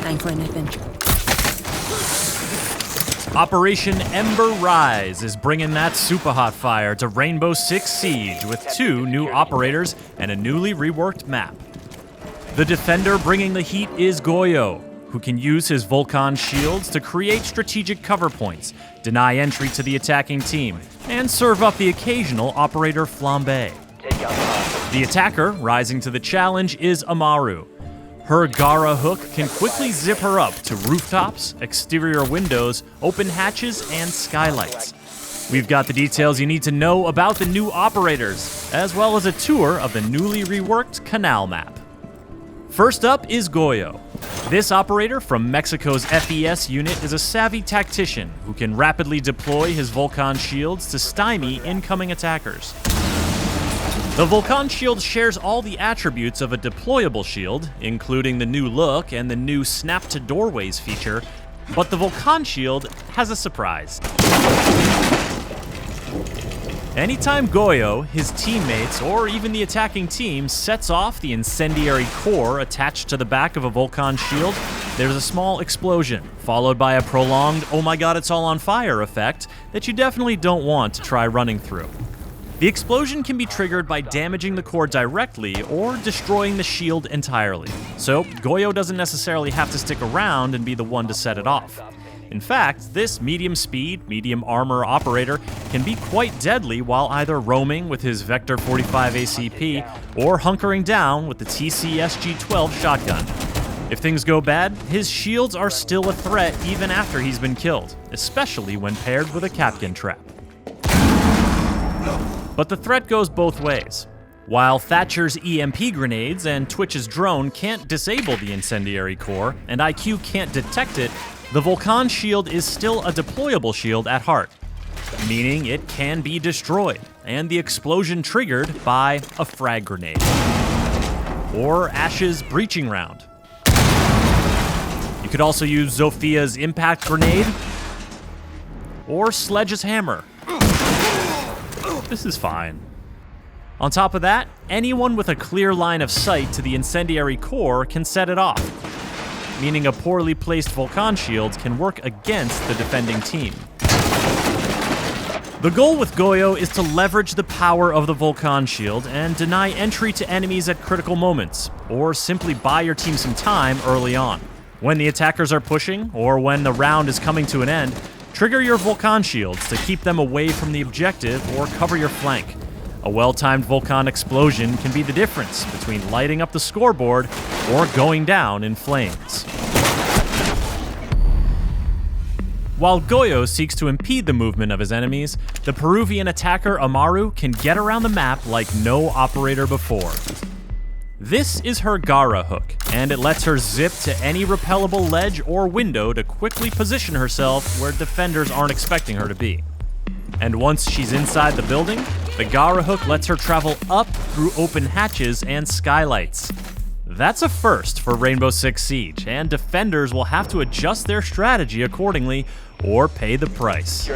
Time for an adventure. Operation Ember Rise is bringing that super hot fire to Rainbow Six Siege with 2 new operators and a newly reworked map. The defender bringing the heat is Goyo, who can use his Vulcan shields to create strategic cover points, deny entry to the attacking team, and serve up the occasional operator flambe. The attacker rising to the challenge is Amaru. Her Gara hook can quickly zip her up to rooftops, exterior windows, open hatches, and skylights. We've got the details you need to know about the new operators, as well as a tour of the newly reworked Canal Map. First up is Goyo. This operator from Mexico's FES unit is a savvy tactician who can rapidly deploy his Vulcan shields to stymie incoming attackers. The Vulcan shield shares all the attributes of a deployable shield, including the new look and the new snap to doorways feature, but the Vulcan shield has a surprise. Anytime Goyo, his teammates, or even the attacking team sets off the incendiary core attached to the back of a Vulcan shield, there's a small explosion, followed by a prolonged "oh my god, it's all on fire" effect that you definitely don't want to try running through. The explosion can be triggered by damaging the core directly or destroying the shield entirely, so Goyo doesn't necessarily have to stick around and be the one to set it off. In fact, this medium speed, medium armor operator can be quite deadly while either roaming with his Vector 45 ACP or hunkering down with the TC-SG-12 shotgun. If things go bad, his shields are still a threat even after he's been killed, especially when paired with a Kapkan trap. But the threat goes both ways. While Thatcher's EMP grenades and Twitch's drone can't disable the incendiary core, and IQ can't detect it, the Vulcan shield is still a deployable shield at heart, meaning it can be destroyed, and the explosion triggered by a frag grenade. Or Ash's breaching round. You could also use Zophia's impact grenade, or Sledge's hammer. This is fine. On top of that, anyone with a clear line of sight to the incendiary core can set it off, meaning a poorly placed Vulcan shield can work against the defending team. The goal with Goyo is to leverage the power of the Vulcan shield and deny entry to enemies at critical moments, or simply buy your team some time early on. When the attackers are pushing, or when the round is coming to an end, trigger your Vulcan shields to keep them away from the objective or cover your flank. A well-timed Vulcan explosion can be the difference between lighting up the scoreboard or going down in flames. While Goyo seeks to impede the movement of his enemies, the Peruvian attacker Amaru can get around the map like no operator before. This is her Gara hook, and it lets her zip to any repellable ledge or window to quickly position herself where defenders aren't expecting her to be. And once she's inside the building, the Gara hook lets her travel up through open hatches and skylights. That's a first for Rainbow Six Siege, and defenders will have to adjust their strategy accordingly or pay the price.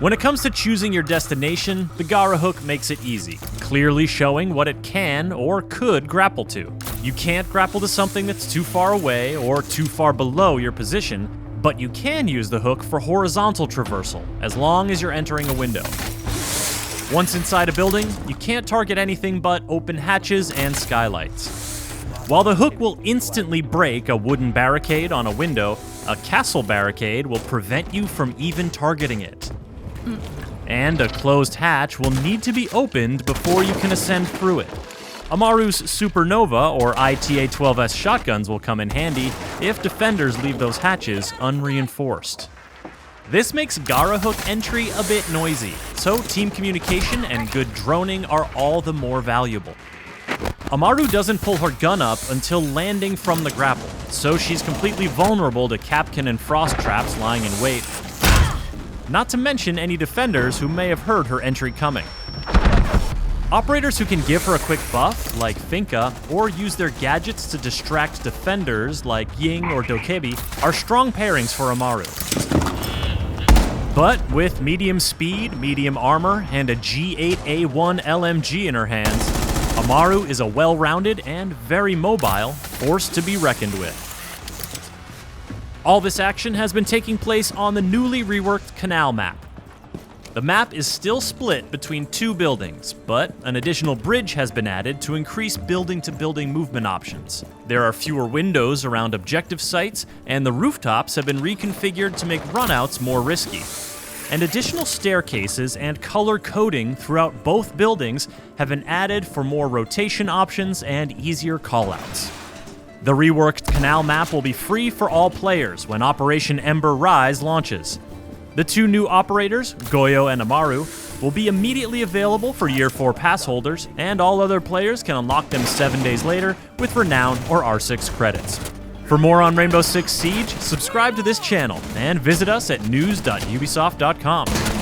When it comes to choosing your destination, the Gara hook makes it easy, clearly showing what it can or could grapple to. You can't grapple to something that's too far away or too far below your position, but you can use the hook for horizontal traversal, as long as you're entering a window. Once inside a building, you can't target anything but open hatches and skylights. While the hook will instantly break a wooden barricade on a window, a castle barricade will prevent you from even targeting it. And a closed hatch will need to be opened before you can ascend through it. Amaru's Supernova or ITA-12S shotguns will come in handy if defenders leave those hatches unreinforced. This makes Gara hook entry a bit noisy, so team communication and good droning are all the more valuable. Amaru doesn't pull her gun up until landing from the grapple, so she's completely vulnerable to Kapkan and frost traps lying in wait, not to mention any defenders who may have heard her entry coming. Operators who can give her a quick buff, like Finka, or use their gadgets to distract defenders, like Ying or Dokebi, are strong pairings for Amaru. But with medium speed, medium armor, and a G8A1 LMG in her hands, Amaru is a well-rounded and very mobile force to be reckoned with. All this action has been taking place on the newly reworked Canal Map. The map is still split between two buildings, but an additional bridge has been added to increase building-to-building movement options. There are fewer windows around objective sites, and the rooftops have been reconfigured to make runouts more risky. And additional staircases and color coding throughout both buildings have been added for more rotation options and easier callouts. The reworked Canal Map will be free for all players when Operation Ember Rise launches. The two new operators, Goyo and Amaru, will be immediately available for Year 4 pass holders, and all other players can unlock them 7 days later with Renown or R6 credits. For more on Rainbow Six Siege, subscribe to this channel and visit us at news.ubisoft.com.